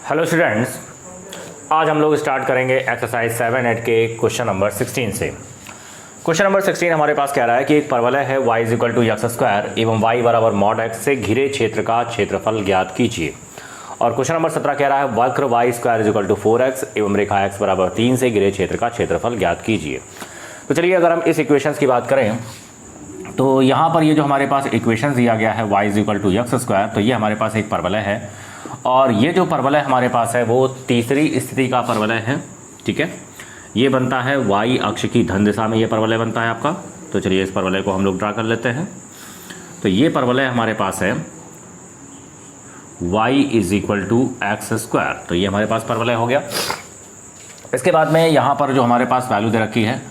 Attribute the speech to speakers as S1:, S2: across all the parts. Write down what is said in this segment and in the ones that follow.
S1: Hello students, आज हम लोग स्टार्ट करेंगे एक्सरसाइज 7-8 के क्वेश्चन नंबर 16 से। क्वेश्चन नंबर 16 हमारे पास कह रहा है कि एक परवलय है y equal to x square एवं y बराबर मॉड x से घिरे क्षेत्र का क्षेत्रफल ज्ञात कीजिए। और क्वेश्चन नंबर 17 कह रहा है वक्र y square equal to 4x एवं रेखा x बराबर 3 से घिरे क्षेत्र का क्षेत्रफल ज्ञात कीजिए। तो चलिए अगर हम इस इक्वेशंस की बात करें तो यहाँ पर ये जो हमारे पास इक्वेशन दिया गया है y equal to x square, तो ये हमारे पास एक परवलय है और ये जो परवलय हमारे पास है वो तीसरी स्थिति का परवलय है। ठीक है, ये बनता है y अक्ष की धन दिशा में, ये परवलय बनता है आपका। तो चलिए इस परवलय को हम लोग ड्रा कर लेते हैं। तो ये परवलय हमारे पास है y is equal to x square, तो ये हमारे पास परवलय हो गया। इसके बाद में यहाँ पर जो हमारे पास वैल्यू दे रखी है,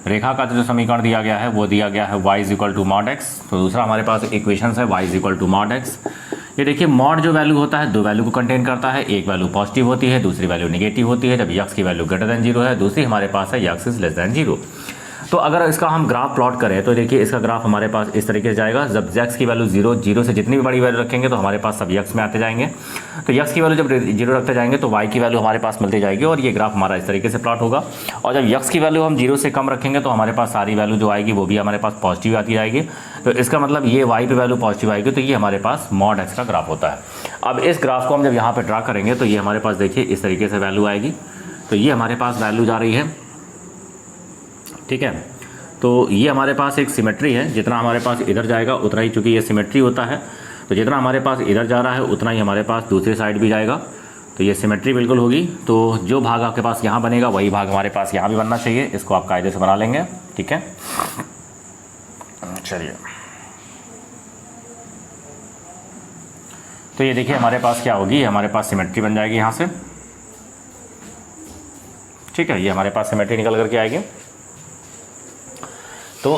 S1: रेखा का जो समीकरण दिया गया है वो दिया गया है y is equal to mod x। तो दूसरा हमारे पास इक्वेशन है y is equal to mod x। ये देखिए मॉड जो वैल्यू होता है दो वैल्यू को कंटेन करता है, एक वैल्यू पॉजिटिव होती है, दूसरी वैल्यू नेगेटिव होती है जब x की वैल्यू ग्रेटर देन 0 है, दूसरी हमारे पास है x इज लेस देन 0। तो अगर इसका हम ग्राफ प्लॉट करें तो देखिए इसका ग्राफ हमारे पास इस तरीके से जाएगा। जब x की वैल्यू 0 से जितनी भी बड़ी वैल्यू रखेंगे तो हमारे पास सब x में आते जाएंगे। तो x की वैल्यू जब 0 रखते जाएंगे तो y की वैल्यू हमारे पास मिलती जाएगी और ये ग्राफ हमारा इस तरीके से प्लॉट होगा। और जब x की वैल्यू हम 0 से कम रखेंगे तो हमारे पास सारी वैल्यू जो आएगी वो भी हमारे पास पॉजिटिव आती जाएगी। तो इसका मतलब ये y पे वैल्यू पॉजिटिव आएगी, तो ये हमारे पास मॉड x का ग्राफ होता है। अब इस ग्राफ को हम जब यहाँ पर ड्रा करेंगे तो ये हमारे पास देखिए इस तरीके से वैल्यू आएगी। तो ये हमारे पास वैल्यू जा रही है। ठीक है, तो ये हमारे पास एक सिमेट्री है, जितना हमारे पास इधर जाएगा उतना ही, चूंकि ये सिमेट्री होता है तो जितना हमारे पास इधर जा रहा है उतना ही हमारे पास दूसरी साइड भी जाएगा। तो ये सिमेट्री बिल्कुल होगी। तो जो भाग आपके पास यहाँ बनेगा वही भाग हमारे पास यहाँ भी बनना चाहिए। इसको आप कायदे से बना लेंगे। ठीक है, चलिए तो ये देखिए हमारे पास क्या होगी, हमारे पास सिमेट्री बन जाएगी यहाँ से। ठीक है, ये हमारे पास सिमेट्री निकल करके आएगी। तो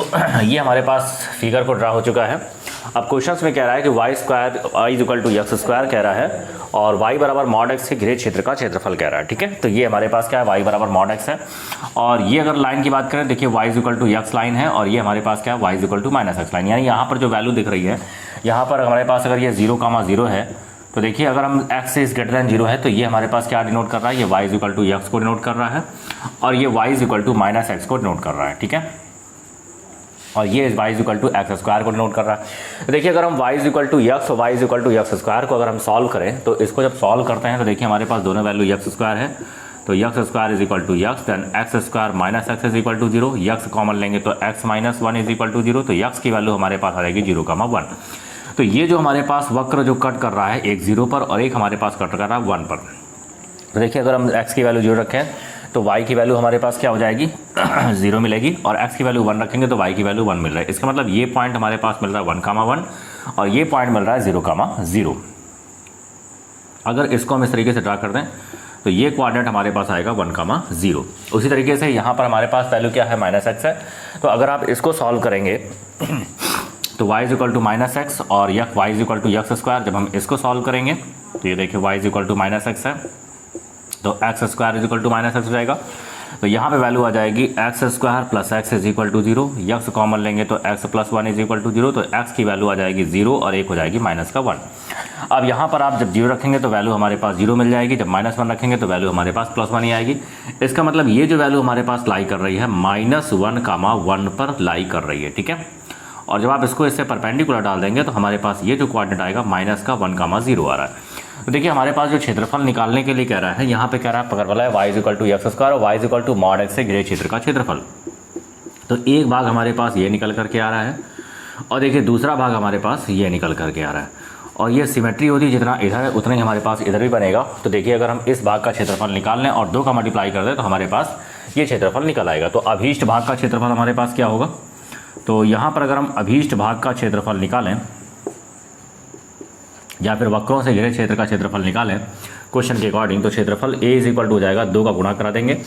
S1: ये हमारे पास फिगर को ड्रा हो चुका है। अब क्वेश्चंस में कह रहा है कि y equal to x square कह रहा है और y बराबर मॉड x के घिरे क्षेत्र का क्षेत्रफल कह रहा है। ठीक है, तो ये हमारे पास क्या है, y बराबर मॉड x है। और ये अगर लाइन की बात करें देखिए y equal to x line है और ये हमारे पास क्या है y equal to minus x line. यानी यहाँ पर जो वैल्यू दिख रही है, यहाँ पर हमारे पास अगर ये 0,0 है तो देखिए अगर हम x इज ग्रेटर देन 0 है तो ये हमारे पास क्या डिनोट कर रहा है, ये y इक्वल टू एक्स को डिनोट कर रहा है और ये y equal to minus x को डिनोट कर रहा है। ठीक है, और ये y equal to x square को डिनोट कर रहा है। तो देखिए अगर हम y इक्वल टू एक्स और y equal to x square को अगर हम सॉल्व करें तो इसको जब सॉल्व करते हैं तो देखिए हमारे पास दोनों वैल्यू एक्स स्क्वायर है। तो x square is equal to x, then x square minus x is equal to 0, x common लेंगे तो x minus 1 is equal to 0। तो एक्स की वैल्यू हमारे पास आ जाएगी 0,1। तो ये जो हमारे पास वक्र जो कट कर रहा है एक 0 पर और एक हमारे पास कट कर रहा है 1 पर। तो देखिए अगर हम x की वैल्यू 0 रखें तो y की वैल्यू हमारे पास क्या हो जाएगी 0 मिलेगी, और x की वैल्यू 1 रखेंगे तो y की वैल्यू 1 मिल रहा है। इसका मतलब ये पॉइंट हमारे पास मिल रहा है 1,1 और ये पॉइंट मिल रहा है 0,0। अगर इसको हम इस तरीके से ड्रा कर दें तो ये कोऑर्डिनेट हमारे पास आएगा 1,0। उसी तरीके से यहाँ पर हमारे पास वैल्यू क्या है, माइनस एक्स है। तो अगर आप इसको सॉल्व करेंगे तो y equal to minus x और y equal to x square, जब हम इसको सॉल्व करेंगे तो ये देखिए y equal to minus x है तो x square is equal to minus x हो जाएगा। तो यहाँ पे वैल्यू आ जाएगी x square plus x is equal to 0, x common लेंगे तो x plus 1 is equal to 0। तो एक्स की वैल्यू आ जाएगी 0 और एक हो जाएगी माइनस का 1। अब यहाँ पर आप जब 0 रखेंगे तो वैल्यू हमारे पास 0 मिल जाएगी, जब माइनस 1 रखेंगे तो वैल्यू हमारे पास प्लस 1 ही आएगी। इसका मतलब ये जो वैल्यू हमारे पास लाई कर रही है -1,1 पर लाई कर रही है। ठीक है, और जब आप इसको इससे परपेंडिकुलर डाल देंगे तो हमारे पास ये जो कोऑर्डिनेट आएगा -1,0 आ रहा है। तो देखिए हमारे पास जो क्षेत्रफल निकालने के लिए कह रहा है, यहाँ पे कह रहा है पकड़ वाला है y equal to x square और y equal to mod x से घिरे क्षेत्र का क्षेत्रफल। तो एक भाग हमारे पास ये निकल करके आ रहा है और देखिए दूसरा भाग हमारे पास ये निकल करके आ रहा है। और ये सिमेट्री होती है, जितना इधर है उतना ही हमारे पास इधर भी बनेगा। तो देखिए अगर हम इस भाग का क्षेत्रफल निकाल लें और 2 का मल्टीप्लाई कर दें तो हमारे पास ये क्षेत्रफल निकल आएगा। तो अभीष्ट भाग का क्षेत्रफल हमारे पास क्या होगा, तो यहाँ पर अगर हम अभीष्ट भाग का क्षेत्रफल निकालें या फिर वक्रों से घिरे क्षेत्र का क्षेत्रफल निकालें क्वेश्चन के अकॉर्डिंग, तो क्षेत्रफल a इज इक्वल टू हो जाएगा 2 का गुणा करा देंगे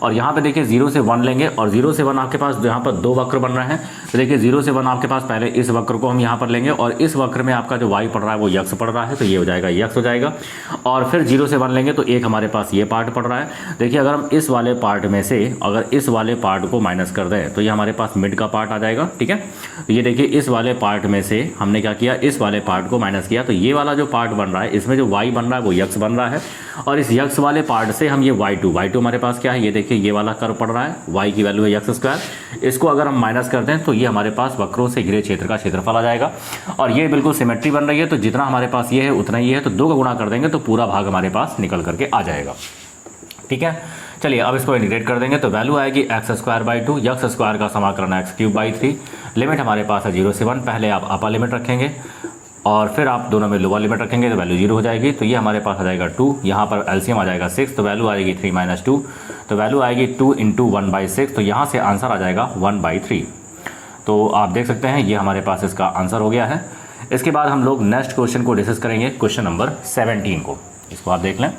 S1: और यहाँ पे देखिए 0 से 1 लेंगे और 0 से 1 आपके पास यहाँ पर 2 वक्र बन रहे हैं। तो देखिए 0 से 1 आपके पास पहले इस वक्र को हम यहाँ पर लेंगे और इस वक्र में आपका जो y पड़ रहा है वो यक्स पड़ रहा है, तो ये हो जाएगा यक्स हो जाएगा। और फिर 0 से 1 लेंगे तो एक हमारे पास ये पार्ट पड़ रहा है। देखिए अगर हम इस वाले पार्ट में से अगर इस वाले पार्ट को माइनस कर दें तो ये हमारे पास मिड का पार्ट आ जाएगा, ठीक है। तो ये देखिए इस वाले पार्ट में से हमने क्या किया, इस वाले पार्ट को माइनस किया, तो ये वाला जो पार्ट बन रहा है इसमें जो y बन रहा है वो यक्स बन रहा है। और इस यक्स वाले पार्ट से हम ये y2 हमारे पास क्या है, ये देखिए ये वाला कर्व पड़ रहा है, y की वैल्यू है यक्स स्क्वायर। इसको अगर हम माइनस करते हैं तो ये हमारे पास वक्रों से घिरे क्षेत्र का क्षेत्रफल आ जाएगा। और ये बिल्कुल सिमेट्री बन रही है, तो जितना हमारे पास ये है उतना ही है, तो 2 का गुणा कर देंगे तो पूरा भाग हमारे पास निकल करके आ जाएगा, ठीक है। चलिए अब इसको इंटीग्रेट कर देंगे तो वैल्यू आएगी x²/2, यक्स स्क्वायर का समाकलन x³/3। लिमिट हमारे पास है 0 से 1, पहले आप अपर लिमिट रखेंगे और फिर आप दोनों में लोअर लिमिट रखेंगे तो वैल्यू 0 हो जाएगी। तो ये हमारे पास आ जाएगा 2, यहाँ पर एलसीएम आ जाएगा 6, तो वैल्यू आएगी 3 - 2, तो वैल्यू आएगी 2 × 1/6, तो यहाँ से आंसर आ जाएगा 1/3। तो आप देख सकते हैं ये हमारे पास इसका आंसर हो गया है। इसके बाद हम लोग नेक्स्ट क्वेश्चन को डिस्कस करेंगे, क्वेश्चन नंबर 17 को। इसको आप देख लें।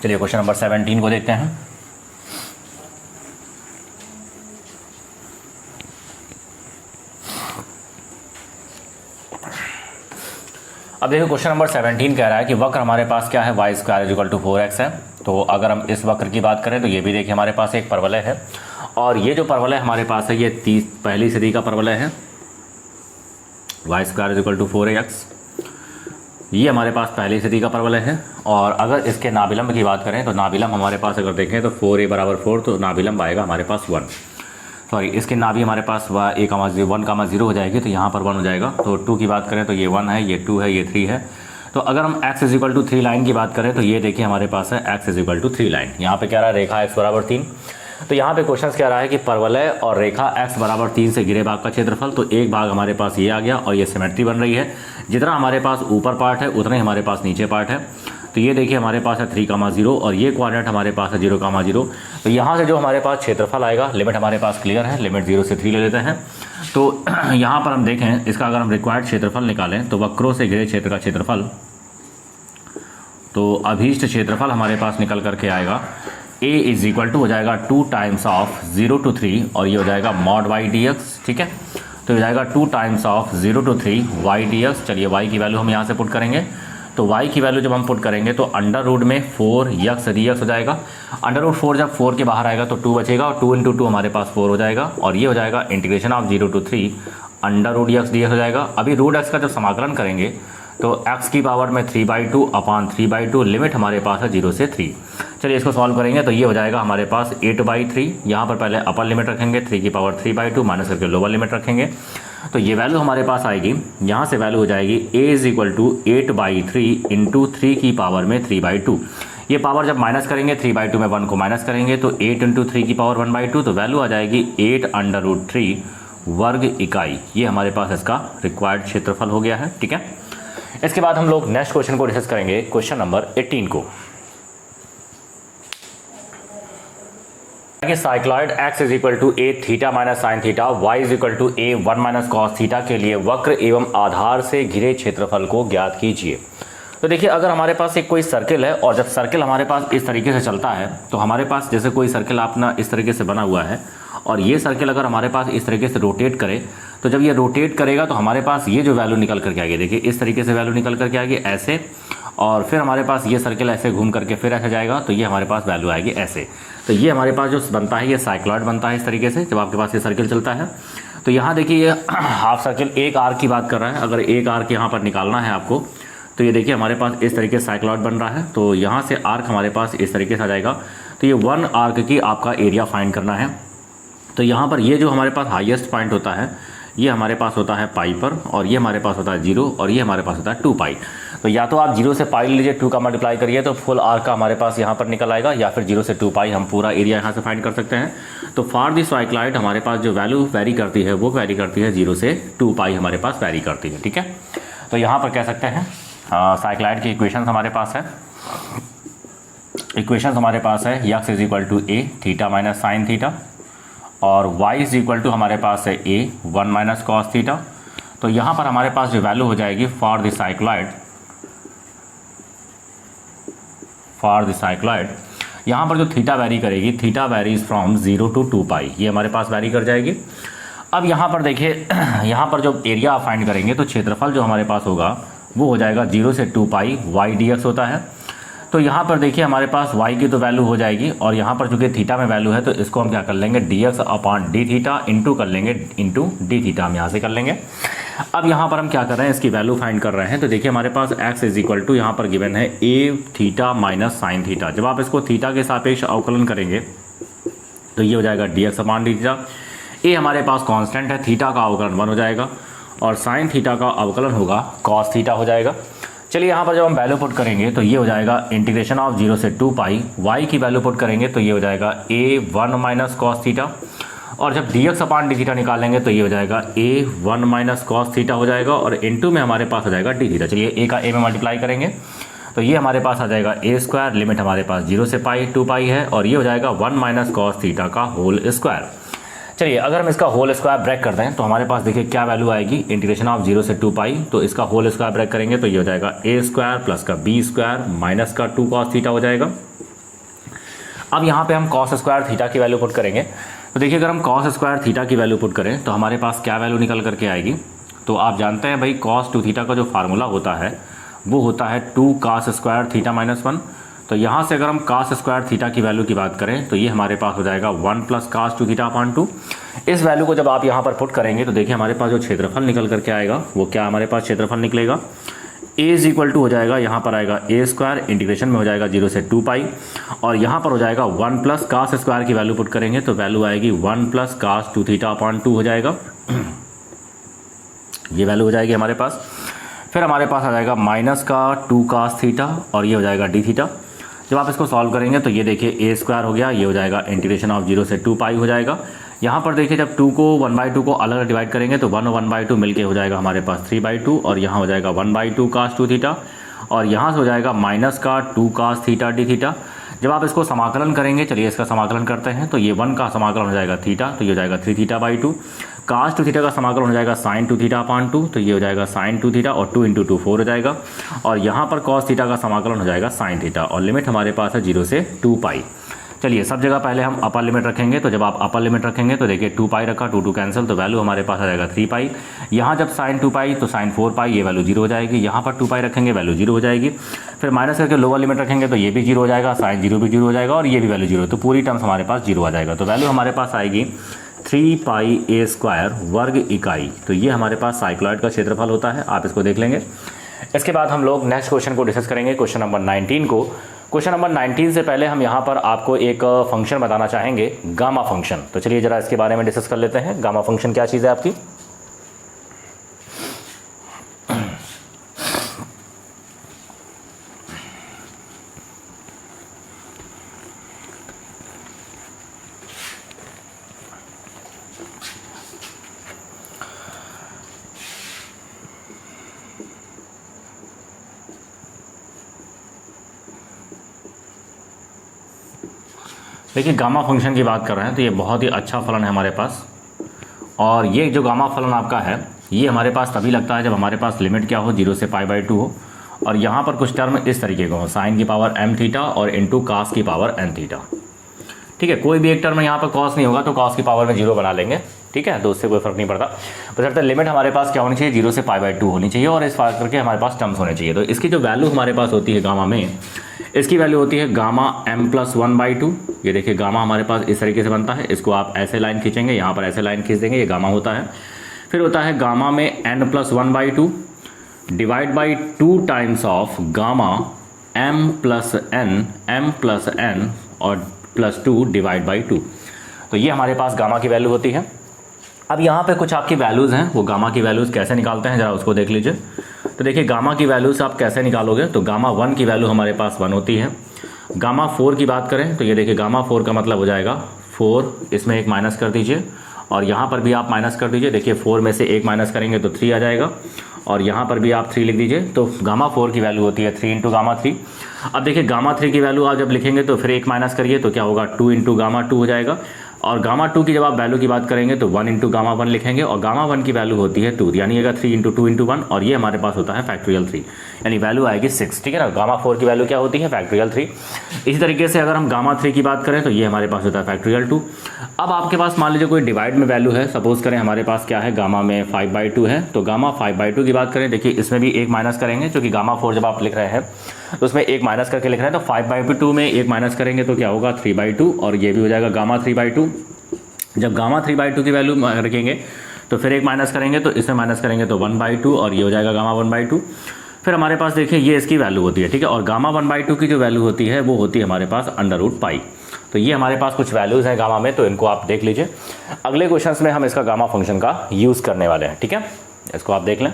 S1: चलिए क्वेश्चन नंबर 17 को देखते हैं। अब देखो क्वेश्चन नंबर 17 कह रहा है कि वक्र हमारे पास क्या है, y² = 4x है। तो अगर हम इस वक्र की बात करें तो ये भी देखिए हमारे पास एक परवलय है और ये जो परवलय हमारे पास है ये पहली सदी का परवलय है, y² = 4ax। ये हमारे पास पहली स्थिति का परवलय है। और अगर इसके नाभिलंब की बात करें तो नाभिलंब हमारे पास अगर देखें तो 4a = 4, तो नाभिलंब आएगा हमारे पास 1। सॉरी, इसके नाभि हमारे पास 1,0 हो जाएगी, तो यहाँ पर 1 हो जाएगा। तो 2 की बात करें तो ये 1 है, ये 2 है, ये 3 है। तो अगर हम x = 3 लाइन की बात करें तो ये देखिए हमारे पास है x = 3 लाइन। यहाँ पे क्या रहा है, रेखा x = 3। तो यहाँ पे क्वेश्चन क्या रहा है कि परवलय और रेखा x = 3 से घिरे भाग का क्षेत्रफल। तो एक भाग हमारे पास ये आ गया और ये सिमेट्री बन रही है, जितना हमारे पास ऊपर पार्ट है उतना ही हमारे पास नीचे पार्ट है। तो ये देखिए हमारे पास है 3,0 और ये क्वाड्रेंट हमारे पास है 0,0। तो यहाँ से जो हमारे पास क्षेत्रफल आएगा, लिमिट हमारे पास क्लियर है, लिमिट 0 से 3 ले लेते हैं। तो यहाँ पर हम देखें इसका अगर हम रिक्वायर्ड क्षेत्रफल निकालें तो वक्रों से घिरे क्षेत्र का क्षेत्रफल, तो अभीष्ट क्षेत्रफल हमारे पास निकल करके आएगा a = हो जाएगा 2 टाइम्स ऑफ 0 to 3 और ये हो जाएगा mod y dx, ठीक है। तो हो जाएगा 2 times of 0 to 3 y dx। चलिए y की वैल्यू हम यहाँ से पुट करेंगे, तो y की वैल्यू जब हम पुट करेंगे तो अंडर रूट में 4 यक्स dx हो जाएगा। अंडर रूट 4 जब 4 के बाहर आएगा तो 2 बचेगा और 2 × 2 हमारे पास 4 हो जाएगा और ये हो जाएगा integration of 0 to 3 under root x dx हो जाएगा। अभी रूट x का जब समाकलन करेंगे तो x की पावर में 3/2 अपान 3/2, लिमिट हमारे पास है 0 से 3। चलिए इसको सॉल्व करेंगे तो ये हो जाएगा हमारे पास 8/3। यहाँ पर पहले अपर लिमिट रखेंगे, 3 की पावर 3/2 माइनस करके लोअर लिमिट रखेंगे, तो ये वैल्यू हमारे पास आएगी। यहाँ से वैल्यू हो जाएगी a = 8/3 × 3 की पावर में 3/2। ये पावर जब माइनस करेंगे 3/2 में 1 को माइनस करेंगे तो 8 × 3 की पावर 1/2, तो वैल्यू आ जाएगी 8√3 वर्ग इकाई। ये हमारे पास इसका रिक्वायर्ड क्षेत्रफल हो गया है, ठीक है। इसके बाद हम लोग नेक्स्ट क्वेश्चन को डिस्कस करेंगे, क्वेश्चन नंबर 18 को। Cycloid x = a θ - sin θ, y = a 1 - cos θ के लिए वक्र एवं आधार से घिरे क्षेत्रफल को ज्ञात कीजिए। तो देखिए अगर हमारे पास एक कोई सर्किल है और जब सर्किल हमारे पास इस तरीके से चलता है, तो हमारे पास जैसे कोई सर्किल अपना इस तरीके से बना हुआ है और ये सर्किल अगर हमारे पास इस तरीके से रोटेट करे, तो जब ये रोटेट करेगा तो हमारे पास ये जो वैल्यू निकल करके आएगी, देखिए इस तरीके से वैल्यू निकल करके आएगी ऐसे, और फिर हमारे पास ये सर्किल ऐसे घूम करके फिर ऐसे जाएगा, तो ये हमारे पास वैल्यू आएगी ऐसे। तो ये हमारे पास जो बनता है ये साइक्लॉइड बनता है इस तरीके से, जब आपके पास ये सर्किल चलता है। तो यहाँ देखिए ये हाफ सर्किल एक आर्क की बात कर रहा है, अगर एक आर्क यहाँ पर निकालना है आपको, तो ये देखिए हमारे पास इस तरीके से साइक्लॉइड बन रहा है। तो यहाँ से आर्क हमारे पास इस तरीके से आ जाएगा। तो ये 1 आर्क की आपका एरिया फाइंड करना है। तो यहाँ पर ये जो हमारे पास हाईएस्ट पॉइंट होता है ये हमारे पास होता है पाई पर, और ये हमारे पास होता है 0, और ये हमारे पास होता है 2 पाई। तो या तो आप 0 से पाई लीजिए, 2 का मल्टीप्लाई करिए तो फुल आर्क का हमारे पास यहाँ पर निकल आएगा, या फिर 0 से 2 पाई हम पूरा एरिया यहाँ से फाइंड कर सकते हैं। तो फॉर दी साइक्लॉइड हमारे पास जो वैल्यू वेरी करती है वो वेरी करती है 0 से 2 पाई हमारे पास वेरी करती है, ठीक है। तो यहाँ पर कह सकते हैं साइक्लाइड की इक्वेशन हमारे पास है। इक्वेशन हमारे पास है x is equal to a theta minus sine theta और y इज इक्वल टू हमारे पास है ए 1 माइनस कॉस थीटा। तो यहाँ पर हमारे पास जो वैल्यू हो जाएगी फॉर द साइक्लॉइड, यहाँ पर जो थीटा वैरी करेगी, थीटा वैरीज फ्रॉम 0 to 2 पाई, ये हमारे पास वैरी कर जाएगी। अब यहाँ पर देखिए, यहाँ पर जो एरिया आप फाइंड करेंगे तो क्षेत्रफल जो हमारे पास होगा वो हो जाएगा 0 से 2 पाई वाई डी एक्स होता है। तो यहाँ पर देखिए हमारे पास y की तो वैल्यू हो जाएगी और यहाँ पर चूंकि थीटा में वैल्यू है तो इसको हम क्या कर लेंगे D x upon d theta into कर लेंगे, इंटू डी थीटा हम यहाँ से कर लेंगे। अब यहाँ पर हम क्या कर रहे हैं, इसकी वैल्यू फाइंड कर रहे हैं। तो देखिए हमारे पास x इज इक्वल टू यहाँ पर गिवन है ए थीटा माइनस साइन थीटा। जब आप इसको थीटा के सापेक्ष अवकलन करेंगे तो ये हो जाएगा d x upon d theta. ए हमारे पास कॉन्स्टेंट है, थीटा का अवकलन 1 हो जाएगा और साइन थीटा का अवकलन होगा कॉस थीटा हो जाएगा। चलिए यहाँ पर जब हम वैल्यू पुट करेंगे तो ये हो जाएगा इंटीग्रेशन ऑफ 0 से 2 पाई, y की वैल्यू पुट करेंगे तो ये हो जाएगा a 1 माइनस कॉस थीटा और जब D x upon d theta निकालेंगे तो ये हो जाएगा a 1 माइनस कॉस थीटा हो जाएगा और इनटू में हमारे पास हो जाएगा डी थीटा। चलिए a का a में मल्टीप्लाई करेंगे तो ये हमारे पास आ जाएगा a स्क्वायर, लिमिट हमारे पास 0 से पाई 2 पाई है और ये हो जाएगा 1 माइनस कॉस थीटा का होल स्क्वायर। चलिए अगर हम इसका होल स्क्वायर ब्रेक करते हैं तो हमारे पास देखिए क्या वैल्यू आएगी, इंटीग्रेशन ऑफ 0 से 2 पाई, तो इसका होल स्क्वायर ब्रेक करेंगे तो ये हो जाएगा ए स्क्वायर प्लस का बी स्क्वायर माइनस का 2 कॉस थीटा हो जाएगा। अब यहाँ पे हम कॉस स्क्वायर थीटा की वैल्यू पुट करेंगे तो देखिए अगर हम कॉस स्क्वायर थीटा की वैल्यू पुट करें तो हमारे पास क्या वैल्यू निकल करके आएगी। तो आप जानते हैं भाई कॉस 2 थीटा का जो फार्मूला होता है वो होता है 2 कॉस स्क्वायर थीटा माइनस 1। तो यहाँ से अगर हम कॉस स्क्वायर थीटा की वैल्यू की बात करें तो ये हमारे पास हो जाएगा 1 प्लस कॉस 2 थीटा अपॉन 2। इस वैल्यू को जब आप यहाँ पर पुट करेंगे तो देखिए हमारे पास जो क्षेत्रफल निकल करके आएगा वो क्या हमारे पास क्षेत्रफल निकलेगा, a इज इक्वल टू हो जाएगा यहाँ पर आएगा a स्क्वायर, इंटीग्रेशन में हो जाएगा 0 से 2 पाई और यहाँ पर हो जाएगा 1 प्लस कॉस स्क्वायर की वैल्यू पुट करेंगे तो वैल्यू आएगी 1 प्लस कॉस 2 थीटा अपॉन 2 हो जाएगा, ये वैल्यू हो जाएगी हमारे पास। फिर हमारे पास आ जाएगा माइनस का 2 कॉस थीटा और ये हो जाएगा डी थीटा। जब आप इसको सॉल्व करेंगे तो ये देखिए a स्क्वायर हो गया, ये हो जाएगा इंटीग्रेशन ऑफ 0 से 2 पाई हो जाएगा। यहाँ पर देखिए जब 2 को 1/2 को अलग डिवाइड करेंगे तो 1/2 मिलके हो जाएगा हमारे पास 3/2 और यहाँ हो जाएगा 1/2 कॉस 2 थीटा और यहाँ से हो जाएगा माइनस का 2 कॉस थीटा डी थीटा। जब आप इसको समाकलन करेंगे, चलिए इसका समाकलन करते हैं, तो ये 1 का समाकलन हो जाएगा थीटा तो ये हो जाएगा 3 थीटा/2। कॉस 2 थीटा का समाकलन हो जाएगा साइन 2 थीटा अपॉन 2 तो ये हो जाएगा साइन 2 थीटा और 2 × 2 4 हो जाएगा और यहाँ पर कॉस थीटा का समाकलन हो जाएगा साइन थीटा और लिमिट हमारे पास है 0 से 2 पाई। चलिए सब जगह पहले हम अपर लिमिट रखेंगे, तो जब आप अपर लिमिट रखेंगे तो देखिए 2 पाई रखा, 2 कैंसिल, तो वैल्यू हमारे पास आ जाएगा 3 पाई। यहाँ जब साइन 2 पाई तो साइन 4 पाई, ये वैल्यू 0 हो जाएगी। यहाँ पर 2 पाई रखेंगे वैल्यू 0 हो जाएगी। फिर माइनस करके लोअर लिमिट रखेंगे तो ये भी 0 हो जाएगा, साइन 0 भी 0 हो जाएगा और ये भी वैल्यू 0, तो पूरी टर्म्स हमारे पास 0 आ जाएगा। तो वैल्यू हमारे पास आएगी 3 पाई a स्क्वायर वर्ग इकाई। तो ये हमारे पास साइक्लॉइड का क्षेत्रफल होता है, आप इसको देख लेंगे। इसके बाद हम लोग नेक्स्ट क्वेश्चन को डिस्कस करेंगे, क्वेश्चन नंबर 19 को। क्वेश्चन नंबर 19 से पहले हम यहाँ पर आपको एक फंक्शन बताना चाहेंगे, गामा फंक्शन। तो चलिए जरा इसके बारे में डिस्कस कर लेते हैं। गामा फंक्शन क्या चीज़ है आपकी। देखिए गामा फंक्शन की बात कर रहे हैं तो ये बहुत ही अच्छा फलन है हमारे पास, और ये जो गामा फलन आपका है ये हमारे पास तभी लगता है जब हमारे पास लिमिट क्या हो, 0 से π/2 हो और यहाँ पर कुछ टर्म इस तरीके का हो, साइन की पावर m थीटा और इंटू कास की पावर n थीटा। ठीक है, कोई भी एक टर्म यहाँ पर कॉस नहीं होगा तो कॉस की पावर में 0 बना लेंगे। ठीक है, तो उससे कोई फर्क नहीं पड़ता, बशर्ते लिमिट हमारे पास क्या होनी चाहिए, 0 से π/2 होनी चाहिए और इस बात करके हमारे पास टर्म्स होने चाहिए। तो इसकी जो वैल्यू हमारे पास होती है गामा में, इसकी वैल्यू होती है गामा m+1/2। ये देखिए गामा हमारे पास इस तरीके से बनता है, इसको आप ऐसे लाइन खींचेंगे, यहाँ पर ऐसे लाइन खींच देंगे, ये गामा होता है। फिर होता है गामा में n+1/2 divide by 2 times of gamma m+n और +2 डिवाइड बाई 2। तो ये हमारे पास गामा की वैल्यू होती है। अब यहाँ पे कुछ आपकी वैल्यूज़ हैं, वो गामा की वैल्यूज़ कैसे निकालते हैं ज़रा उसको देख लीजिए। तो देखिए गामा की वैल्यूज़ आप कैसे निकालोगे, तो गामा 1 की वैल्यू हमारे पास 1 होती है। गामा 4 की बात करें तो ये देखिए गामा 4 का मतलब हो जाएगा 4, इसमें एक माइनस कर दीजिए और यहाँ पर भी आप माइनस कर दीजिए। देखिए 4 में से एक माइनस करेंगे तो 3 आ जाएगा और यहाँ पर भी आप 3 लिख दीजिए। तो गामा 4 की वैल्यू होती है 3 इंटू गामा 3। अब देखिए गामा 3 की वैल्यू आप जब लिखेंगे तो फिर 1 माइनस करिए तो क्या होगा 2 इंटू गामा 2 हो जाएगा। और गामा 2 की जब आप वैल्यू की बात करेंगे तो 1 इंटू गामा 1 लिखेंगे और गामा 1 की वैल्यू होती है 2, यानी 3 इंटू 2 इंटू 1 और ये हमारे पास होता है फैक्टोरियल 3, यानी वैल्यू आएगी 6। ठीक है ना, गामा 4 की वैल्यू क्या होती है फैक्टोरियल 3। इसी तरीके से अगर हम गामा 3 की बात करें तो ये हमारे पास होता है फैक्टोरियल 2। अब आपके पास मान लीजिए कोई डिवाइड में वैल्यू है, सपोज करें हमारे पास क्या है गामा में 5/2 है, तो गामा 5/2 की बात करें, देखिए इसमें भी 1 माइनस करेंगे क्योंकि गामा 4 जब आप लिख रहे हैं तो उसमें 1 माइनस करके लिख रहे हैं, तो 5/2 में 1 माइनस करेंगे तो क्या होगा 3/2 और ये भी हो जाएगा गामा 3/2। जब गामा 3/2 की वैल्यू रखेंगे तो फिर 1 माइनस करेंगे तो इसमें माइनस करेंगे तो 1/2 और ये हो जाएगा गामा 1/2। फिर हमारे पास देखिए ये इसकी वैल्यू होती है, ठीक है, और गामा 1/2 की जो वैल्यू होती है वो होती है हमारे पास √π। तो ये हमारे पास कुछ वैल्यूज़ हैं गामा में, तो इनको आप देख लीजिए। अगले क्वेश्चंस में हम इसका गामा फंक्शन का यूज़ करने वाले हैं, ठीक है, इसको आप देख लें।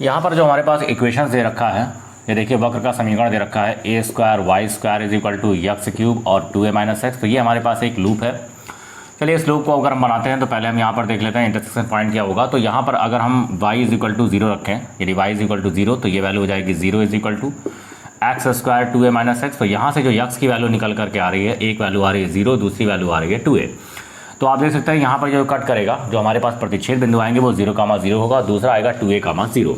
S1: यहाँ पर जो हमारे पास इक्वेशंस दे रखा है, ये देखिए वक्र का समीकरण दे रखा है a² y² = x³ और 2a - x। तो ये हमारे पास एक लूप है। चलिए इस लूप को अगर हम बनाते हैं तो पहले हम यहाँ पर देख लेते हैं इंटरसेक्शन पॉइंट क्या होगा। तो यहाँ पर अगर हम y = 0 रखें, यदि y = 0 तो ये वैल्यू हो जाएगी 0 = x² 2a - x। तो यहाँ से जो x की वैल्यू निकल करके आ रही है, एक वैल्यू आ रही है 0, दूसरी वैल्यू आ रही है 2a। तो आप देख सकते हैं यहाँ पर जो कट करेगा, जो हमारे पास प्रतिच्छेद बिंदु आएंगे वो 0,0 होगा, दूसरा आएगा 2a,0।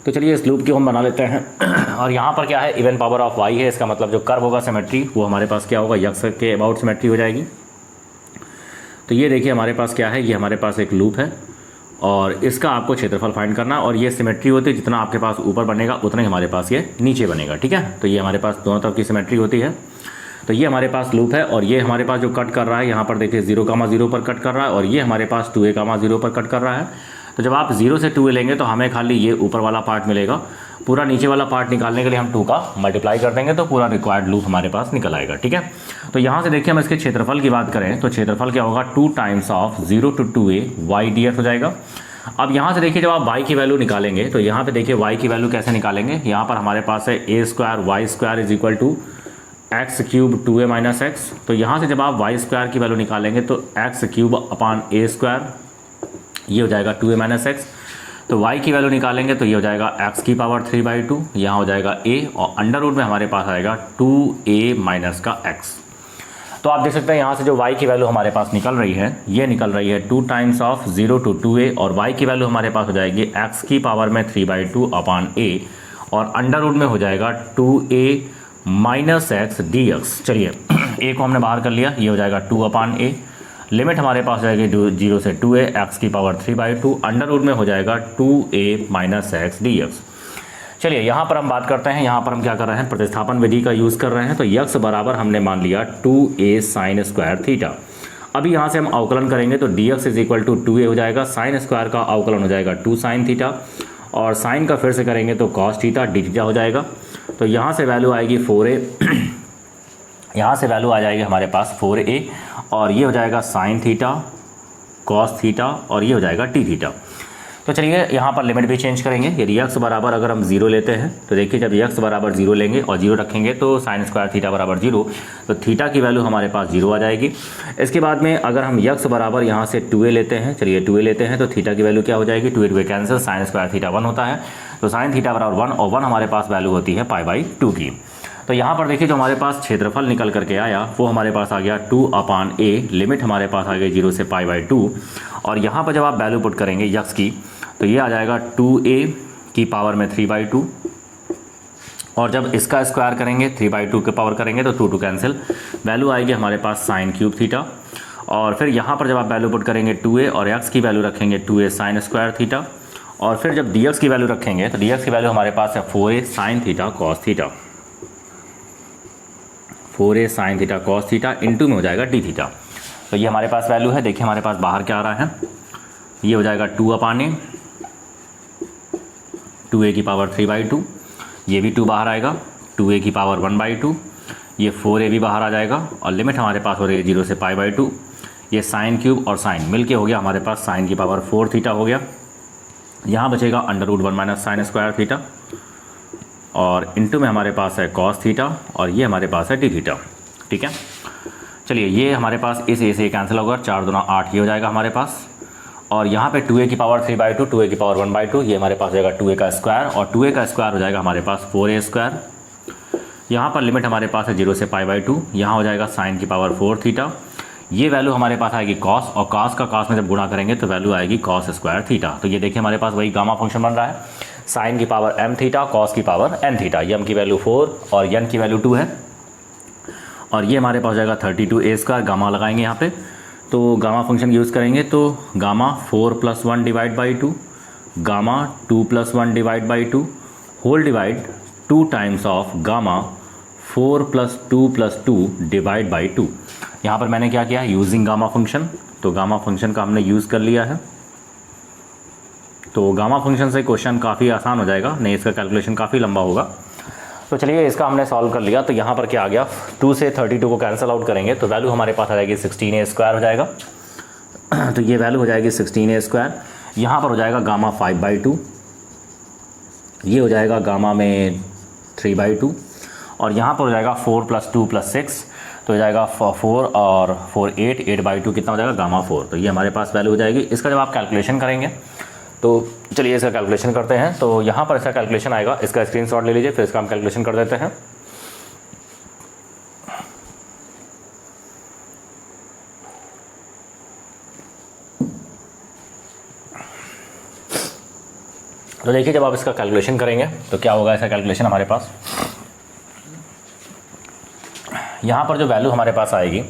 S1: तो चलिए इस लूप की हम बना लेते हैं। और यहाँ पर क्या है, इवन पावर ऑफ y है, इसका मतलब जो कर्व होगा सिमेट्री वो हमारे पास क्या होगा x के अबाउट सिमेट्री हो जाएगी। तो ये देखिए हमारे पास क्या है, ये हमारे पास एक लूप है और इसका आपको क्षेत्रफल फाइंड करना, और ये सिमेट्री होती है, जितना आपके पास ऊपर बनेगा उतना ही हमारे पास ये नीचे बनेगा, ठीक है। तो ये हमारे पास दोनों तरफ की सिमेट्री होती है। तो ये हमारे पास लूप है और ये हमारे पास जो कट कर रहा है, यहाँ पर देखिए 0,0 पर कट कर रहा है और ये हमारे पास 2a,0 पर कट कर रहा है। तो जब आप 0 से 2a लेंगे तो हमें खाली ये ऊपर वाला पार्ट मिलेगा, पूरा नीचे वाला पार्ट निकालने के लिए हम 2 का मल्टीप्लाई कर देंगे तो पूरा रिक्वायर्ड लूप हमारे पास निकल आएगा, ठीक है। तो यहाँ से देखिए हम इसके क्षेत्रफल की बात करें तो क्षेत्रफल क्या होगा 2 times of 0 to 2a y dx हो जाएगा। अब यहाँ से देखिए जब आप y की वैल्यू निकालेंगे तो यहाँ पे देखिए y की वैल्यू कैसे निकालेंगे, यहाँ पर हमारे पास है a² y² = x³ 2a - x। तो यहाँ से जब आप y² की वैल्यू निकालेंगे तो x³ a², ये हो जाएगा 2a - x। तो y की वैल्यू निकालेंगे तो ये हो जाएगा x⁻³ यहाँ हो जाएगा a और अंडर रूट में हमारे पास आएगा 2a - x। तो आप देख सकते हैं यहाँ से जो y की वैल्यू हमारे पास निकल रही है, ये निकल रही है 2 टाइम्स ऑफ 0 to 2a और y की वैल्यू हमारे पास हो जाएगी x⁻³ a और अंडर रूट में हो जाएगा 2a - x dx। चलिए a को हमने बाहर कर लिया, ये हो जाएगा 2/a। लिमिट हमारे पास जाएगी 0 से 2a x⁻³ अंडर रूट में हो जाएगा 2a - x dx। चलिए यहाँ पर हम बात करते हैं, यहाँ पर हम क्या कर रहे हैं, प्रतिस्थापन विधि का यूज़ कर रहे हैं। तो x बराबर हमने मान लिया 2a sin² थीटा। अभी यहाँ से हम अवकलन करेंगे तो dx = 2a हो जाएगा, sin स्क्वायर का अवकलन हो जाएगा 2 sin थीटा और साइन का फिर से करेंगे तो cos थीटा d हो जाएगा। तो यहाँ से वैल्यू आएगी 4a, यहाँ से वैल्यू आ जाएगी हमारे पास 4a और ये हो जाएगा sin थीटा cos थीटा और ये हो जाएगा t थीटा। तो चलिए यहाँ पर लिमिट भी चेंज करेंगे। यदि x बराबर अगर हम 0 लेते हैं तो देखिए जब x बराबर 0 लेंगे और 0 रखेंगे तो sin² थीटा बराबर 0, तो थीटा की वैल्यू हमारे पास 0 आ जाएगी। इसके बाद में अगर हम x बराबर यहाँ से 2a लेते हैं, चलिए 2a लेते हैं तो थीटा की वैल्यू क्या हो जाएगी, 2a कैंसिल, sin² थीटा 1 होता है, तो sin थीटा बराबर 1 और 1 हमारे पास वैल्यू होती है π/2 की। तो यहाँ पर देखिए जो हमारे पास क्षेत्रफल निकल करके आया वो हमारे पास आ गया 2/a, लिमिट हमारे पास आ गई 0 से π/2 और यहाँ पर जब आप वैल्यू पुट करेंगे x की तो ये आ जाएगा 2a⁻³ 3/2 और जब इसका स्क्वायर करेंगे 3/2 के पावर करेंगे तो 2 कैंसिल, वैल्यू आएगी हमारे पास sin³ थीटा और फिर यहाँ पर जब आप वैल्यू पुट करेंगे 2a और x की वैल्यू रखेंगे 2a sin² थीटा और फिर जब dx की वैल्यू रखेंगे तो dx की वैल्यू हमारे पास है 4a sin theta cos theta, 4a sin theta cos theta into में हो जाएगा d थीटा। तो ये हमारे पास वैल्यू है। देखिए हमारे पास बाहर क्या आ रहा है, ये हो जाएगा 2/a, 2a⁻³ ये भी 2 बाहर आएगा, 2a⁻1/2, ये 4a भी बाहर आ जाएगा और लिमिट हमारे पास हो रही है 0 से π/2। ये sin³ और sin मिल के हो गया हमारे पास sin⁻⁴ थीटा हो गया। यहाँ बचेगा √1 - sin² थीटा और इंटू में हमारे पास है cos थीटा और ये हमारे पास है d थीटा, ठीक है। चलिए ये हमारे पास इस ए से कैंसिल होगा, 4 दूना 8 ये हो जाएगा हमारे पास। और यहाँ पे 2a की पावर 3/2, 2a की पावर 1/2, ये हमारे पास हो जाएगा 2a का स्क्वायर, और 2a का स्क्वायर हो जाएगा हमारे पास 4a स्क्वायर। यहाँ पर लिमिट हमारे पास है 0 से π/2, यहाँ हो जाएगा साइन की पावर 4 थीटा। ये वैल्यू हमारे पास आएगी कॉस, और कॉस का कॉस में जब गुणा करेंगे तो वैल्यू आएगी कॉस स्क्वायर थीटा। तो ये देखिए हमारे पास वही गामा फंक्शन बन रहा है, साइन की पावर m थीटा, कॉस की पावर n थीटा। m की वैल्यू 4 और n की वैल्यू 2 है, और ये हमारे पास हो जाएगा 32a स्क्वायर। गामा लगाएंगे यहाँ पे, तो गामा फंक्शन यूज़ करेंगे तो gamma 4 + 1 divide by 2, gamma 2 + 1 divide by 2 whole divide 2 times of gamma 4 + 2 + 2 divide by 2। यहाँ पर मैंने क्या किया, यूजिंग गामा फंक्शन, तो गामा फंक्शन का हमने यूज़ कर लिया है। तो गामा फंक्शन से क्वेश्चन काफ़ी आसान हो जाएगा, नहीं इसका कैलकुलेशन काफ़ी लंबा होगा। तो चलिए इसका हमने सॉल्व कर लिया। तो यहाँ पर क्या आ गया, 2 से 32 को कैंसिल आउट करेंगे तो वैल्यू हमारे पास आ जाएगी 16a स्क्वायर हो जाएगा। तो ये वैल्यू हो जाएगी 16a स्क्वायर। यहाँ पर हो जाएगा गामा 5/2, ये हो जाएगा गामा में 3/2, और यहाँ पर हो जाएगा 4 + 2 + 6, तो हो जाएगा 4 और 4 8, 8/2 कितना हो जाएगा गामा 4। तो ये हमारे पास वैल्यू हो जाएगी। इसका जब आप कैलकुलेशन करेंगे तो चलिए इसका कैलकुलेशन करते हैं। तो यहाँ पर इसका कैलकुलेशन आएगा, इसका स्क्रीनशॉट ले लीजिए, फिर इसका हम कैलकुलेशन कर देते हैं। तो देखिए जब आप इसका कैलकुलेशन करेंगे तो क्या होगा, इसका कैलकुलेशन हमारे पास यहाँ पर जो वैल्यू हमारे पास आएगी,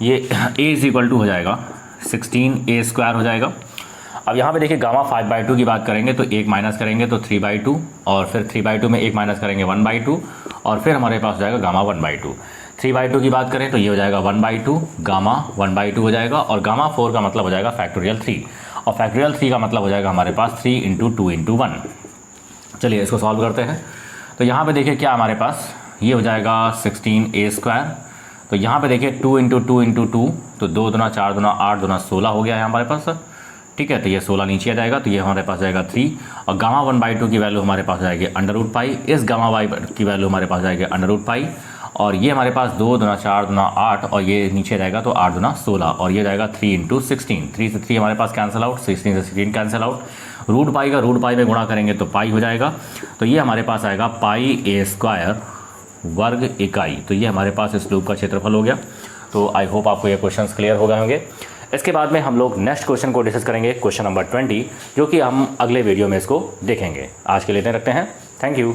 S1: ये a = हो जाएगा 16a स्क्वायर हो जाएगा। अब यहाँ पे देखिए गामा 5/2 की बात करेंगे तो 1 माइनस करेंगे तो 3/2, और फिर 3/2 में 1 माइनस करेंगे 1/2, और फिर हमारे पास हो जाएगा गामा 1/2। 3/2 की बात करें तो ये हो जाएगा 1/2, गामा 1/2 हो जाएगा, और गामा 4 का मतलब हो जाएगा फैक्टोरियल 3, और फैक्टोरियल 3 का मतलब हो जाएगा हमारे पास 3 × 2 × 1। चलिए इसको सॉल्व करते हैं। तो यहाँ पर देखिए क्या हमारे पास, ये हो जाएगा 16a स्क्वायर। तो यहाँ पे देखिए 2 × 2 × 2, तो 2 दूना 4 दूना 8 दूना 16 हो गया है हमारे पास, ठीक है। तो ये 16 नीचे आ जाएगा, तो ये हमारे पास जाएगा 3, और गामा 1/2 की वैल्यू हमारे पास जाएगी √π, इस गामा y की वैल्यू हमारे पास जाएगी √π, और ये हमारे पास 2 दूना 4 दूना 8, और ये नीचे जाएगा तो 8 दूना 16, और ये जाएगा 3 × 16, 3 से 3 हमारे पास कैंसिल आउट, 16 से 16 कैंसिल आउट, √π का √π में गुणा करेंगे तो पाई हो जाएगा। तो ये हमारे पास आएगा πa स्क्वायर वर्ग इकाई। तो ये हमारे पास इस लूप का क्षेत्रफल हो गया। तो आई होप आपको ये क्वेश्चंस क्लियर हो गए होंगे। इसके बाद में हम लोग नेक्स्ट क्वेश्चन को डिस्कस करेंगे, क्वेश्चन नंबर 20, जो कि हम अगले वीडियो में इसको देखेंगे। आज के लिए इतना रखते हैं। Thank you.